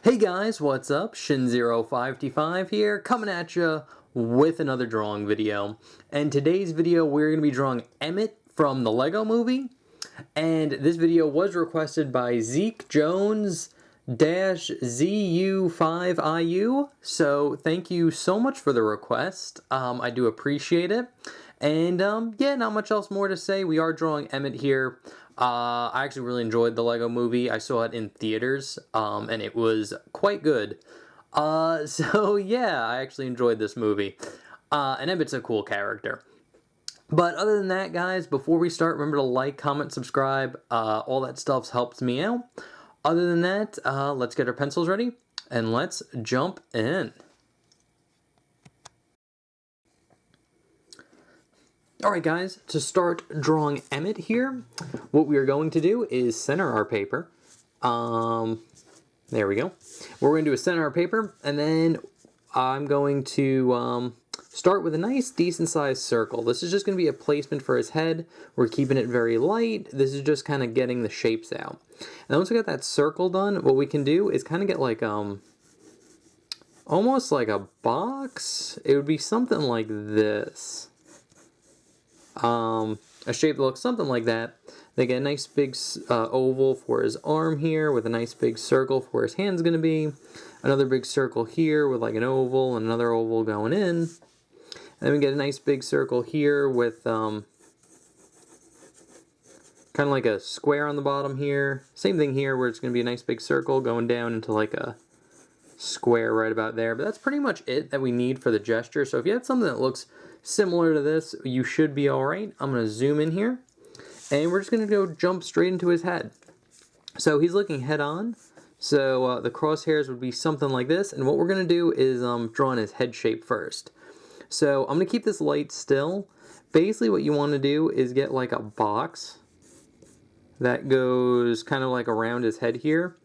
Hey guys, what's up? Shin05T5 here, coming at you with another drawing video. And today's video, we're going to be drawing Emmet from the Lego Movie. And this video was requested by Zeke Jones-ZU5IU. So thank you so much for the request. I do appreciate it. And yeah, not much else more to say. We are drawing Emmet here. I actually really enjoyed the Lego Movie. I saw it in theaters, and it was quite good. So yeah, I actually enjoyed this movie. And Emmet's a cool character. But other than that, guys, before we start, remember to like, comment, subscribe. All that stuff helps me out. Other than that, let's get our pencils ready, and let's jump in. Alright guys, to start drawing Emmet here, what we are going to do is center our paper. There we go. What we're going to do is center our paper, and then I'm going to start with a nice decent sized circle. This is just going to be a placement for his head. We're keeping it very light. This is just kind of getting the shapes out. And once we got that circle done, what we can do is kind of get like almost like a box. It would be something like this. A shape that looks something like that. They get a nice big oval for his arm here with a nice big circle for where his hand's going to be. Another big circle here with like an oval and another oval going in. And then we get a nice big circle here with kind of like a square on the bottom here. Same thing here where it's going to be a nice big circle going down into like a square right about there. But that's pretty much it that we need for the gesture. So if you had something that looks similar to this, you should be alright. I'm going to zoom in here, and we're just going to go jump straight into his head. So he's looking head on, so the crosshairs would be something like this, and what we're going to do is draw in his head shape first. So I'm going to keep this light still. Basically what you want to do is get like a box that goes kind of like around his head here,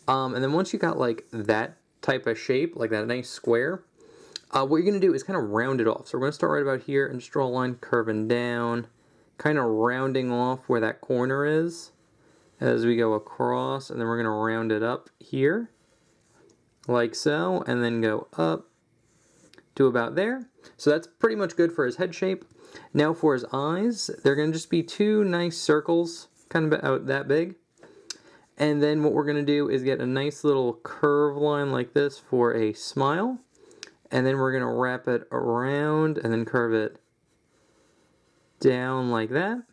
and then once you got like that type of shape, like that nice square, what you're going to do is kind of round it off. So we're going to start right about here and just draw a line curving down, kind of rounding off where that corner is as we go across, and then we're going to round it up here, like so, and then go up to about there. So that's pretty much good for his head shape. Now for his eyes, they're going to just be two nice circles, kind of about that big. And then what we're going to do is get a nice little curve line like this for a smile. And then we're going to wrap it around and then curve it down like that.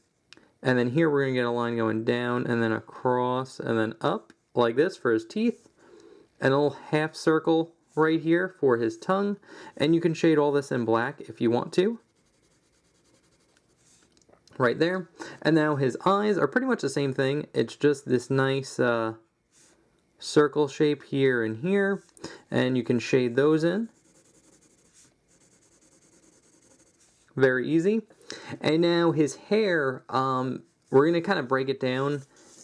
And then here we're going to get a line going down and then across and then up like this for his teeth. And a little half circle right here for his tongue. And you can shade all this in black if you want to. Right there. And now his eyes are pretty much the same thing. It's just this nice circle shape here and here. And you can shade those in. Very easy. And now his hair, we're going to kind of break it down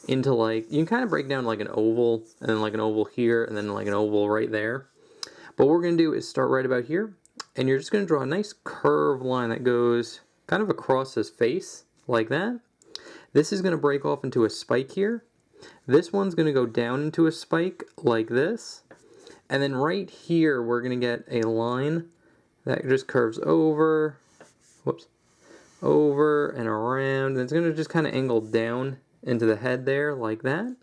into like, you can kind of break down like an oval, and then like an oval here, and then like an oval right there. But what we're going to do is start right about here, and you're just going to draw a nice curved line that goes kind of across his face, like that. This is going to break off into a spike here. This one's going to go down into a spike like this. And then right here, we're going to get a line that just curves over, over and around, and it's going to just kind of angle down into the head there like that.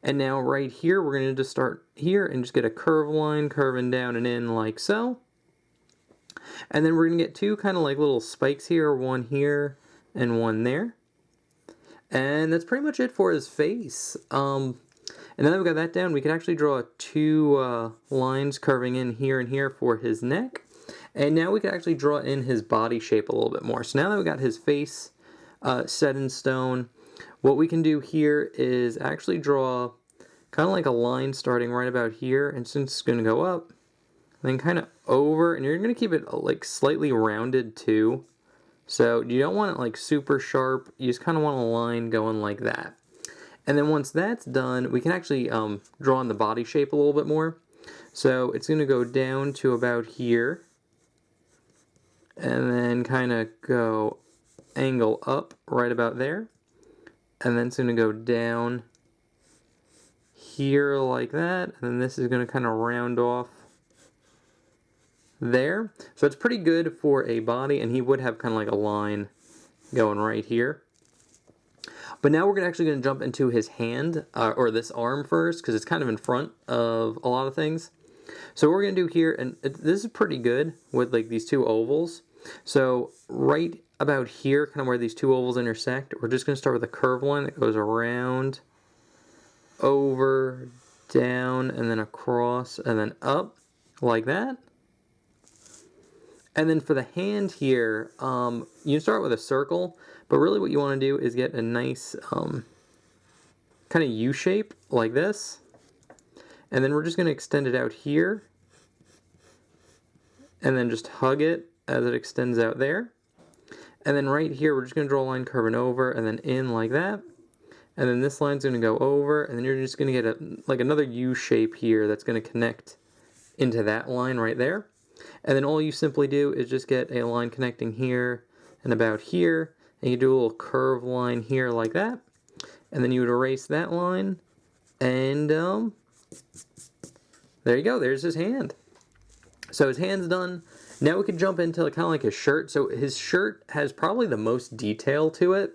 And now right here we're going to just start here and just get a curve line curving down and in like so. And then we're going to get two kind of like little spikes here, one here and one there. And that's pretty much it for his face. And now that we've got that down, we can actually draw two lines curving in here and here for his neck. And now we can actually draw in his body shape a little bit more. So now that we got his face set in stone, what we can do here is actually draw kind of like a line starting right about here. And since it's going to go up, then kind of over. And you're going to keep it like slightly rounded too. So you don't want it like super sharp. You just kind of want a line going like that. And then once that's done, we can actually draw in the body shape a little bit more. So it's going to go down to about here. And then kind of go angle up right about there. And then it's going to go down here like that, and then this is going to kind of round off there. So it's pretty good for a body, and he would have kind of like a line going right here. But now we're actually going to jump into his hand, or this arm first, because it's kind of in front of a lot of things. So what we're going to do here, and this is pretty good with like these two ovals. So right about here, kind of where these two ovals intersect, we're just going to start with a curved line that goes around, over, down, and then across, and then up, like that. And then for the hand here, you start with a circle, but really what you want to do is get a nice kind of U shape like this. And then we're just going to extend it out here. And then just hug it as it extends out there. And then right here, we're just going to draw a line curving over and then in like that. And then this line's going to go over, and then you're just going to get like another U shape here that's going to connect into that line right there. And then all you simply do is just get a line connecting here and about here, and you do a little curved line here like that. And then you would erase that line, and there you go, there's his hand. So his hand's done. Now we could jump into kind of like his shirt. So his shirt has probably the most detail to it.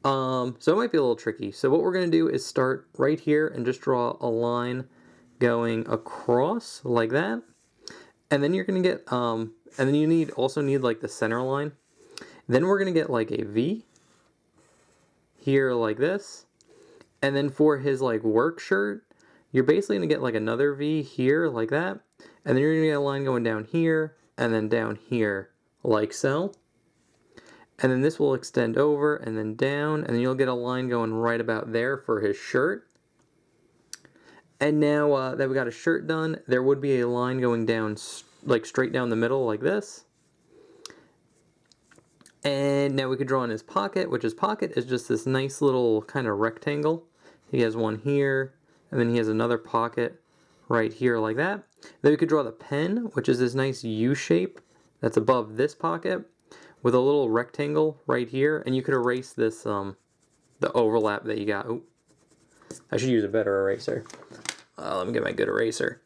So it might be a little tricky. So what we're going to do is start right here and just draw a line going across like that. And then you're going to get, and then you also need like the center line. Then we're going to get like a V here like this. And then for his like work shirt, you're basically going to get like another V here like that. And then you're going to get a line going down here and then down here like so. And then this will extend over and then down, and then you'll get a line going right about there for his shirt. And now that we got his shirt done, there would be a line going down, like straight down the middle like this. And now we could draw in his pocket, which his pocket is just this nice little kind of rectangle. He has one here, and then he has another pocket right here like that. Then we could draw the pen, which is this nice U shape that's above this pocket, with a little rectangle right here, and you could erase this, the overlap that you got. Ooh, I should use a better eraser. Let me get my good eraser.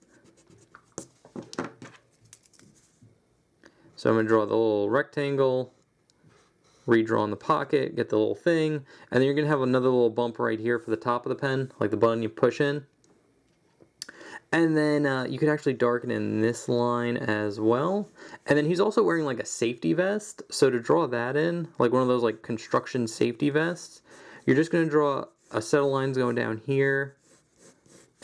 So I'm going to draw the little rectangle, redraw in the pocket, get the little thing, and then you're going to have another little bump right here for the top of the pen, like the button you push in. And then you could actually darken in this line as well. And then he's also wearing like a safety vest. So to draw that in, like one of those like construction safety vests, you're just going to draw a set of lines going down here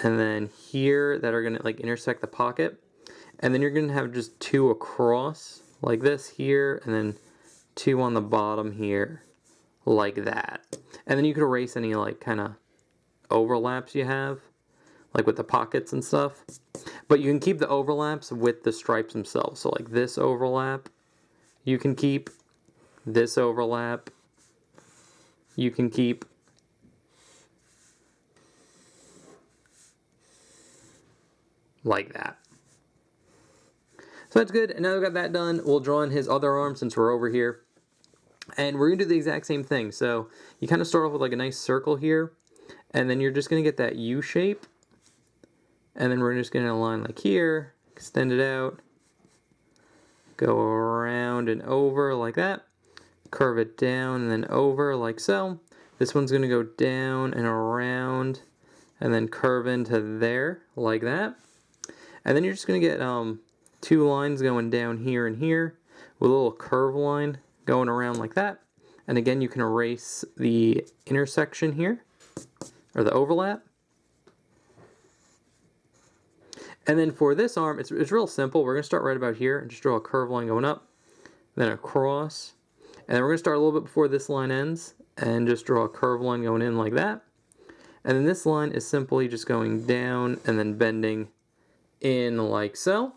and then here that are going to like intersect the pocket. And then you're going to have just two across like this here, and then two on the bottom here like that. And then you could erase any like kind of overlaps you have, like with the pockets and stuff. But you can keep the overlaps with the stripes themselves. So like this overlap, you can keep. This overlap, you can keep. Like that. So that's good. And now we've got that done, we'll draw in his other arm since we're over here. And we're going to do the exact same thing. So you kind of start off with like a nice circle here. And then you're just going to get that U shape. And then we're just going to align like here, extend it out, go around and over like that, curve it down and then over like so. This one's going to go down and around and then curve into there like that. And then you're just going to get two lines going down here and here with a little curve line going around like that. And again, you can erase the intersection here, or the overlap. And then for this arm, it's real simple. We're going to start right about here and just draw a curved line going up, then across. And then we're going to start a little bit before this line ends and just draw a curved line going in like that. And then this line is simply just going down and then bending in like so.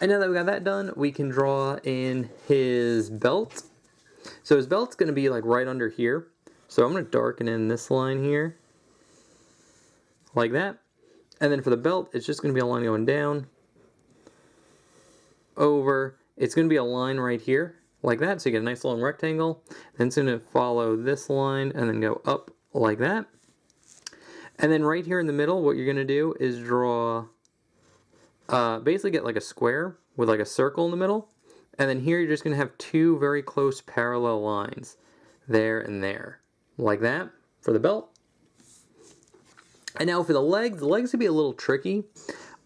And now that we got that done, we can draw in his belt. So his belt's going to be like right under here. So I'm going to darken in this line here like that. And then for the belt, it's just going to be a line going down, over. It's going to be a line right here, like that. So you get a nice long rectangle. Then it's going to follow this line and then go up like that. And then right here in the middle, what you're going to do is draw, basically get like a square with like a circle in the middle. And then here you're just going to have two very close parallel lines, there and there, like that for the belt. And now for the legs can be a little tricky.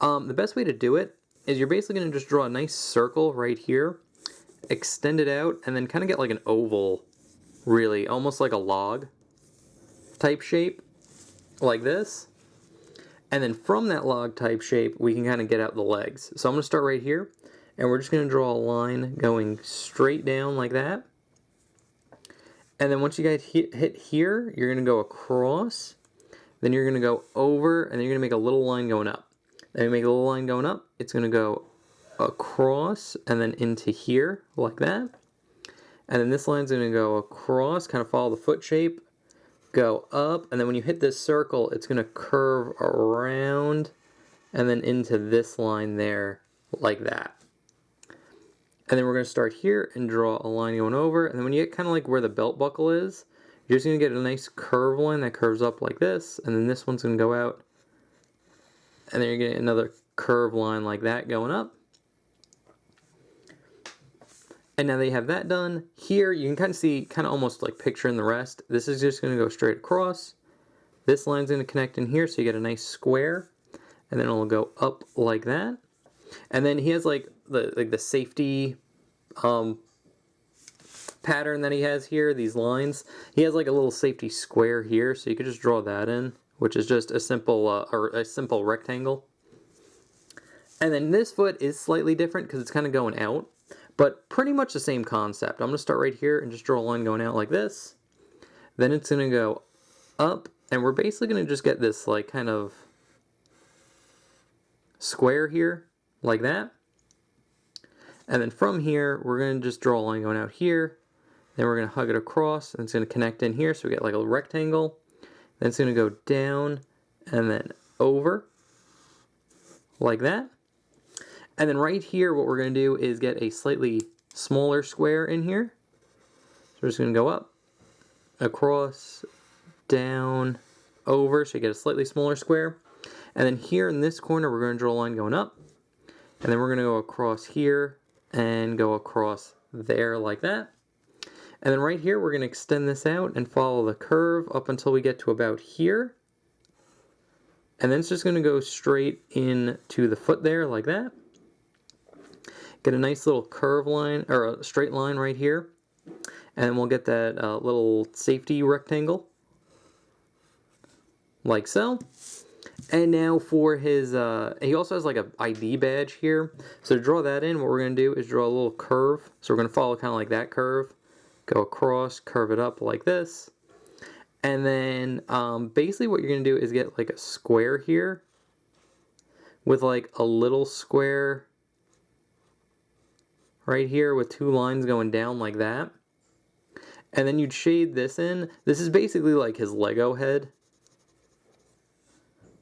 The best way to do it is you're basically going to just draw a nice circle right here, extend it out, and then kind of get like an oval, really, almost like a log type shape, like this. And then from that log type shape, we can kind of get out the legs. So I'm going to start right here, and we're just going to draw a line going straight down like that. And then once you guys hit here, you're going to go across, then you're going to go over, and then you're going to make a little line going up. Then you make a little line going up, it's going to go across and then into here, like that. And then this line's going to go across, kind of follow the foot shape, go up, and then when you hit this circle, it's going to curve around and then into this line there, like that. And then we're going to start here and draw a line going over, and then when you get kind of like where the belt buckle is, you're just going to get a nice curve line that curves up like this, and then this one's going to go out, and then you're going to get another curve line like that going up. And now that you have that done, here you can kind of see, kind of almost like picturing the rest. This is just going to go straight across. This line's going to connect in here, so you get a nice square, and then it'll go up like that. And then he has like the safety pattern that he has here, these lines. He has like a little safety square here, so you could just draw that in, which is just a simple simple rectangle. And then this foot is slightly different because it's kind of going out, but pretty much the same concept. I'm going to start right here and just draw a line going out like this. Then it's going to go up, and we're basically going to just get this like kind of square here, like that. And then from here, we're going to just draw a line going out here. Then we're going to hug it across, and it's going to connect in here, so we get like a rectangle. Then it's going to go down and then over, like that. And then right here, what we're going to do is get a slightly smaller square in here. So we're just going to go up, across, down, over, so you get a slightly smaller square. And then here in this corner, we're going to draw a line going up. And then we're going to go across here and go across there like that. And then right here, we're going to extend this out and follow the curve up until we get to about here. And then it's just going to go straight into the foot there like that. Get a nice little curve line, or a straight line right here. And then we'll get that little safety rectangle, like so. And now for his, he also has like a ID badge here. So to draw that in, what we're going to do is draw a little curve. So we're going to follow kind of like that curve. Go across, curve it up like this. And then basically what you're going to do is get like a square here with like a little square right here with two lines going down like that. And then you'd shade this in. This is basically like his Lego head.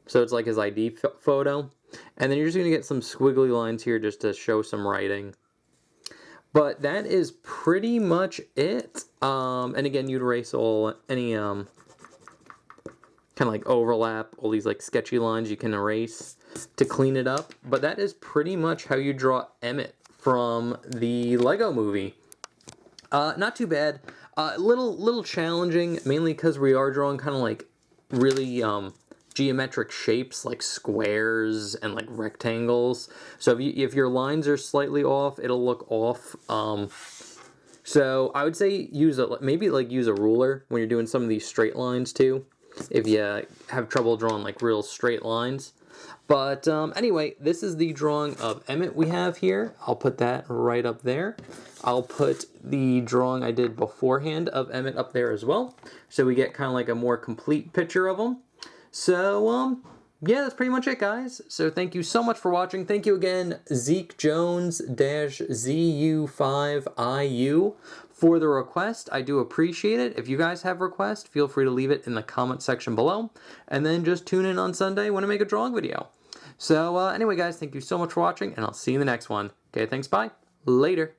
So it's like his ID photo. And then you're just going to get some squiggly lines here just to show some writing. But that is pretty much it. And again, you'd erase any kind of like overlap, all these like sketchy lines you can erase to clean it up. But that is pretty much how you draw Emmet from the Lego movie. Not too bad. Little challenging, mainly because we are drawing kind of like really geometric shapes like squares and like rectangles. So if your lines are slightly off, it'll look off. So I would say use a ruler when you're doing some of these straight lines too, if you have trouble drawing like real straight lines. But anyway, this is the drawing of Emmet we have here. I'll put that right up there. I'll put the drawing I did beforehand of Emmet up there as well, so we get kind of like a more complete picture of him. So, yeah, that's pretty much it, guys. So thank you so much for watching. Thank you again, Zeke Jones-ZU5IU, for the request. I do appreciate it. If you guys have requests, feel free to leave it in the comment section below. And then just tune in on Sunday when I make a drawing video. So, anyway, guys, thank you so much for watching, and I'll see you in the next one. Okay, thanks, bye. Later.